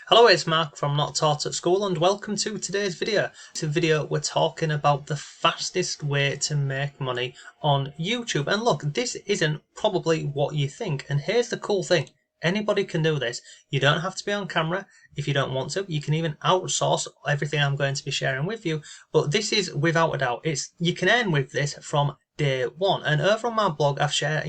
Hello, it's Mark from Not Taught at School and welcome to today's video. Today's video we're talking about the fastest way to make money on YouTube. And look, this isn't probably what you think. And here's the cool thing. Anybody can do this. You don't have to be on camera if you don't want to. You can even outsource everything I'm going to be sharing with you. But this is without a doubt. You can earn with this from day one. And over on my blog I share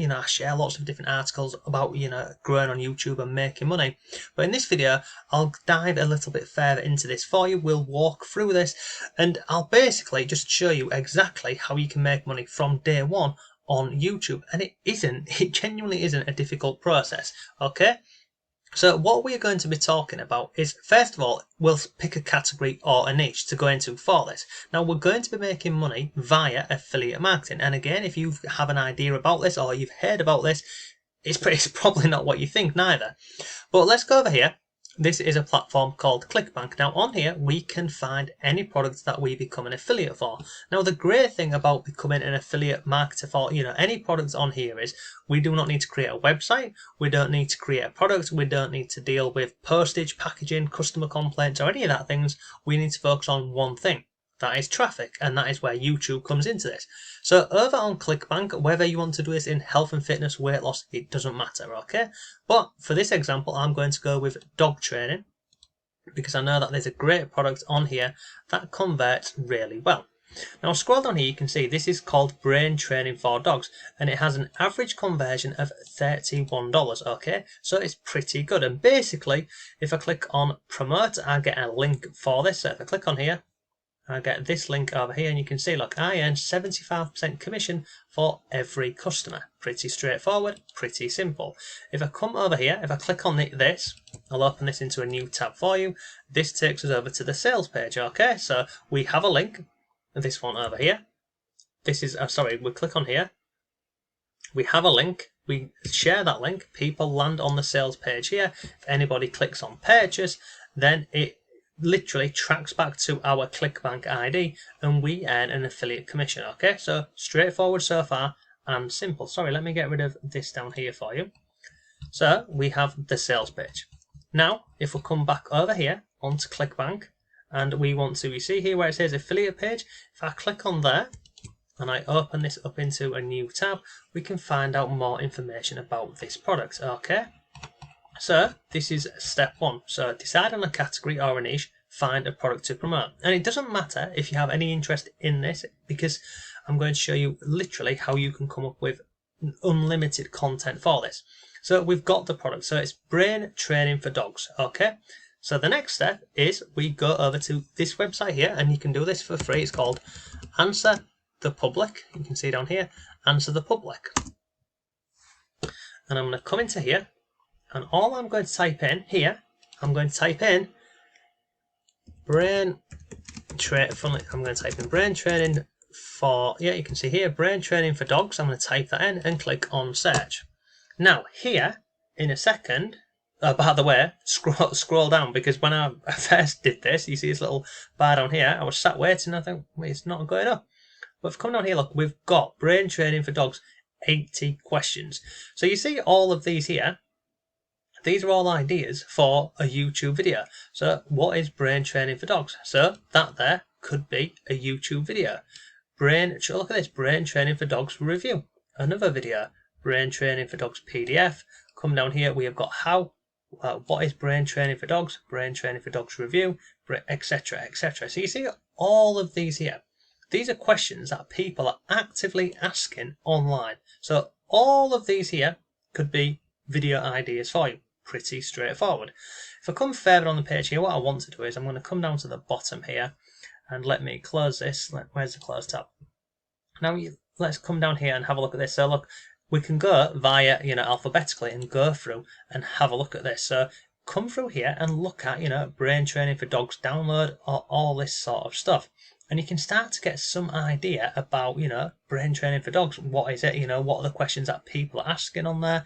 lots of different articles about growing on YouTube and making money. But in this video I'll dive a little bit further into this for you. We'll walk through this and I'll basically just show you exactly how you can make money from day one on YouTube. And it genuinely isn't a difficult process. Okay, so what we're going to be talking about is, first of all, we'll pick a category or a niche to go into for this. Now, we're going to be making money via affiliate marketing. And again, if you have an idea about this or you've heard about this, it's probably not what you think neither. But let's go over here. This is a platform called ClickBank. Now on here we can find any products that we become an affiliate for. Now the great thing about becoming an affiliate marketer for any products on here is we do not need to create a website, we don't need to create a product, we don't need to deal with postage, packaging, customer complaints or any of that things. We need to focus on one thing. That is traffic, and that is where YouTube comes into this. So over on ClickBank, whether you want to do this in health and fitness, weight loss, it doesn't matter, okay? But for this example, I'm going to go with dog training because I know that there's a great product on here that converts really well. Now scroll down here, you can see this is called brain training for dogs and it has an average conversion of $31, okay? So it's pretty good. And basically, if I click on promote, I get a link for this. So if I click on here, I get this link over here and you can see, look, I earn 75% commission for every customer. Pretty straightforward, pretty simple. If I come over here, if I click on this, I'll open this into a new tab for you. This takes us over to the sales page, okay? So we have a link, this one over here. This is, we click on here. We have a link, we share that link, people land on the sales page here. If anybody clicks on purchase, then it literally tracks back to our ClickBank ID and we earn an affiliate commission. Okay, so straightforward so far and simple. Sorry, let me get rid of this down here for you. So we have the sales page. Now if we come back over here onto ClickBank and we want to, you see here where it says affiliate page, if I click on there and I open this up into a new tab, we can find out more information about this product. Okay, so this is step one. So decide on a category or a niche, find a product to promote. And it doesn't matter if you have any interest in this because I'm going to show you literally how you can come up with unlimited content for this. So we've got the product. So it's brain training for dogs. Okay. So the next step is we go over to this website here and you can do this for free. It's called Answer the Public. You can see down here, Answer the Public. And I'm going to come into here. And all I'm going to type in here, I'm going to type in brain training for, you can see here, brain training for dogs. I'm going to type that in and click on search. Now here, in a second, by the way, scroll down because when I first did this, you see this little bar down here, I was sat waiting and I think, wait, it's not going up. But if you come down here, look, we've got brain training for dogs, 80 questions. So you see all of these here. These are all ideas for a YouTube video. So what is brain training for dogs? So that there could be a YouTube video. Look at this, brain training for dogs review. Another video, brain training for dogs PDF. Come down here, we have got how, what is brain training for dogs review, etc, etc. So you see all of these here. These are questions that people are actively asking online. So all of these here could be video ideas for you. Pretty straightforward. If I come further on the page here, what I want to do is I'm going to come down to the bottom here and let me close this. Where's the close tab? Now let's come down here and have a look at this. So look, we can go via alphabetically and go through and have a look at this. So come through here and look at brain training for dogs, download all this sort of stuff. And you can start to get some idea about brain training for dogs. What is it? What are the questions that people are asking on there?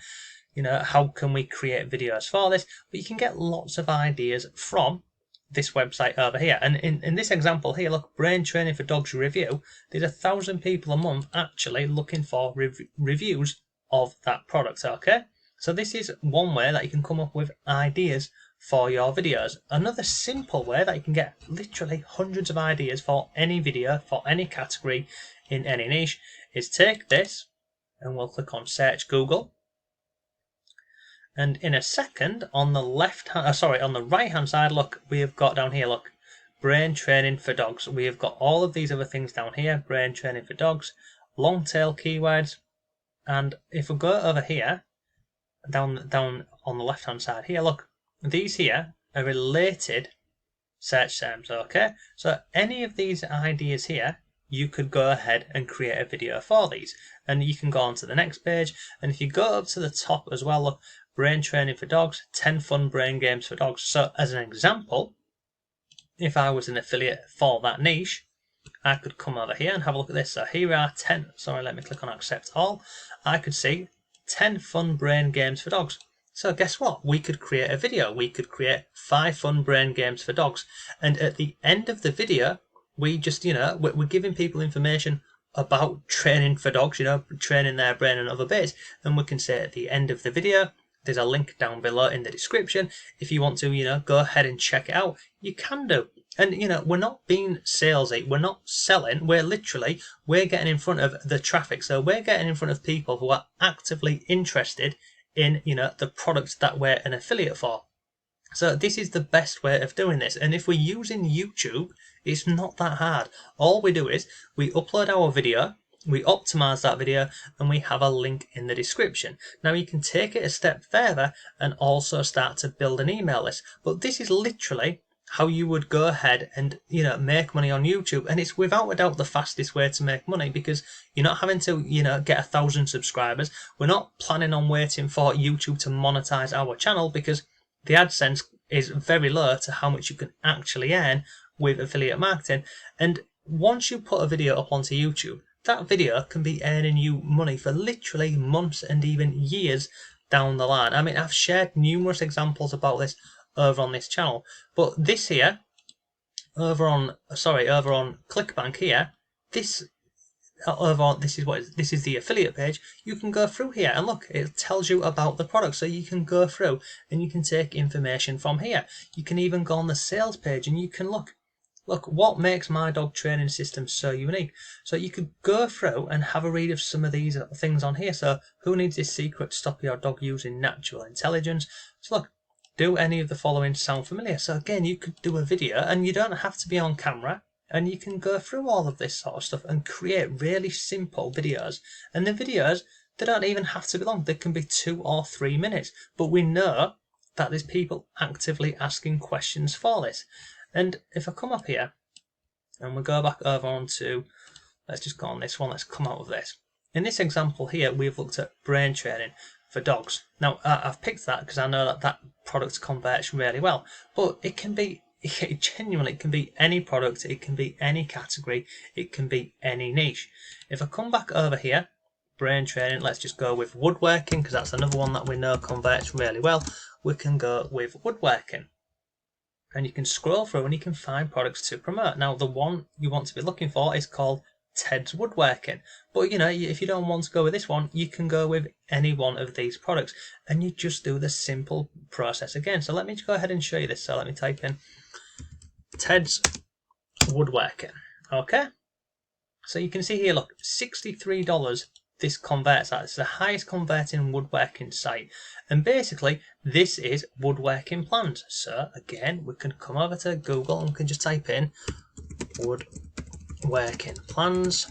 How can we create videos for this? But you can get lots of ideas from this website over here. And in this example here, look, brain training for dogs review. There's 1,000 people a month actually looking for reviews of that product. Okay, so this is one way that you can come up with ideas for your videos. Another simple way that you can get literally hundreds of ideas for any video, for any category, in any niche, is take this and we'll click on search Google. And in a second, on the on the right hand side, look, we have got down here, look, brain training for dogs. We have got all of these other things down here, brain training for dogs, long tail keywords. And if we go over here, down on the left hand side here, look, these here are related search terms, okay? So any of these ideas here, you could go ahead and create a video for these. And you can go on to the next page, and if you go up to the top as well, look, brain training for dogs, 10 fun brain games for dogs. So as an example, if I was an affiliate for that niche, I could come over here and have a look at this. So here are 10, sorry, let me click on accept all. I could see 10 fun brain games for dogs. So guess what? We could create a video. We could create 5 fun brain games for dogs. And at the end of the video, we just, we're giving people information about training for dogs, training their brain and other bits. And we can say at the end of the video, there's a link down below in the description. If you want to, go ahead and check it out, you can do. And, we're not being salesy. We're not selling. We're getting in front of the traffic. So we're getting in front of people who are actively interested in, the products that we're an affiliate for. So this is the best way of doing this. And if we're using YouTube, it's not that hard. All we do is we upload our video, we optimize that video, and we have a link in the description. Now you can take it a step further and also start to build an email list. But this is literally how you would go ahead and make money on YouTube, and it's without a doubt the fastest way to make money, because you're not having to get 1,000 subscribers. We're not planning on waiting for YouTube to monetize our channel, because the AdSense is very low to how much you can actually earn with affiliate marketing. And once you put a video up onto YouTube, that video can be earning you money for literally months and even years down the line. I mean, I've shared numerous examples about this over on this channel, but this here, over on ClickBank here, this is the affiliate page. You can go through here and look, it tells you about the product, so you can go through and you can take information from here. You can even go on the sales page and you can look what makes my dog training system so unique. So you could go through and have a read of some of these things on here. So who needs this secret to stop your dog using natural intelligence? So look, do any of the following sound familiar? So again, you could do a video and you don't have to be on camera, and you can go through all of this sort of stuff and create really simple videos. And the videos, they don't even have to be long. They can be 2 or 3 minutes, but we know that there's people actively asking questions for this. And if I come up here and we go back over onto, let's just go on this one, let's come out of this. In this example here, we've looked at brain training for dogs. Now, I've picked that because I know that product converts really well, but it can be any product, it can be any category, it can be any niche. If I come back over here, brain training, let's just go with woodworking, because that's another one that we know converts really well. We can go with woodworking. And you can scroll through and you can find products to promote. Now, the one you want to be looking for is called Ted's Woodworking. But, if you don't want to go with this one, you can go with any one of these products. And you just do the simple process again. So let me go ahead and show you this. So let me type in Ted's Woodworking. Okay? So you can see here, look, $63 this converts at. It's the highest converting woodworking site. And basically, this is woodworking plans. So again, we can come over to Google and we can just type in woodworking plans.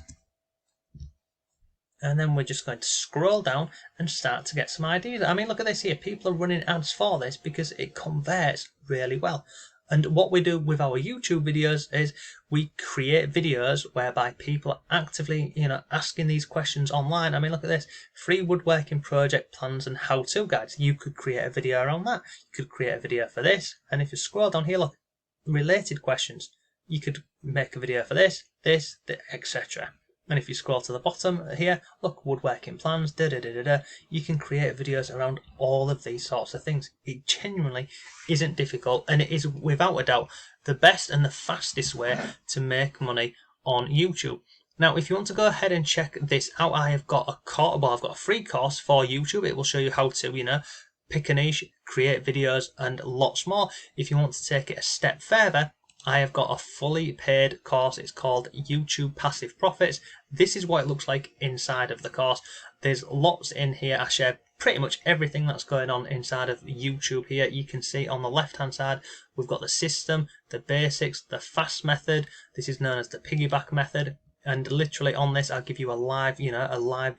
And then we're just going to scroll down and start to get some ideas. I mean, look at this here. People are running ads for this because it converts really well. And what we do with our YouTube videos is we create videos whereby people are actively, asking these questions online. I mean, look at this. Free woodworking project plans and how-to guides. You could create a video around that. You could create a video for this. And if you scroll down here, look, related questions. You could make a video for this, etc. And if you scroll to the bottom here, look, woodworking plans, you can create videos around all of these sorts of things. It genuinely isn't difficult, and it is without a doubt the best and the fastest way to make money on YouTube. Now, if you want to go ahead and check this out, I've got a free course for YouTube. It will show you how to, pick a niche, create videos, and lots more. If you want to take it a step further, I have got a fully paid course. It's called YouTube Passive Profits. This is what it looks like inside of the course. There's lots in here. I share pretty much everything that's going on inside of YouTube here. You can see on the left hand side, we've got the system, the basics, the fast method. This is known as the piggyback method. And literally on this, I'll give you a live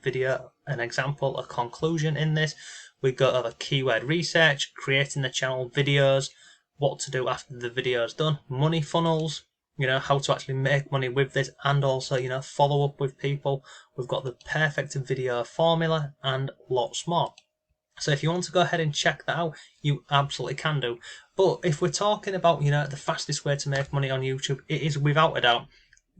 video, an example, a conclusion in this. We go over keyword research, creating the channel, videos, what to do after the video is done, money funnels, how to actually make money with this, and also, follow up with people. We've got the perfect video formula and lots more. So if you want to go ahead and check that out, you absolutely can do. But if we're talking about, the fastest way to make money on YouTube, it is without a doubt,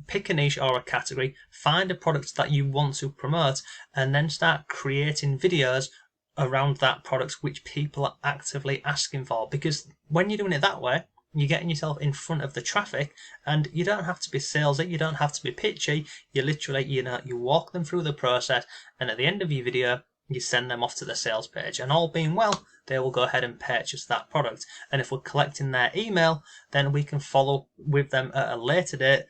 pick a niche or a category, find a product that you want to promote, and then start creating videos around that product which people are actively asking for. Because when you're doing it that way, you're getting yourself in front of the traffic, and you don't have to be salesy, you don't have to be pitchy. You literally, you walk them through the process, and at the end of your video, you send them off to the sales page, and all being well, they will go ahead and purchase that product. And if we're collecting their email, then we can follow with them at a later date,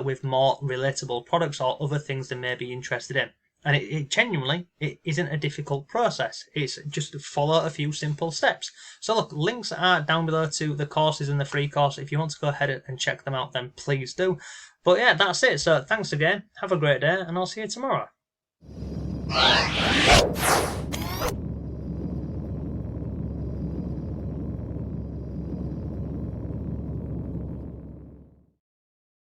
with more relatable products or other things they may be interested in. And it genuinely, it isn't a difficult process. It's just to follow a few simple steps. So look, links are down below to the courses and the free course. If you want to go ahead and check them out, then please do. But yeah, that's it. So thanks again. Have a great day, and I'll see you tomorrow.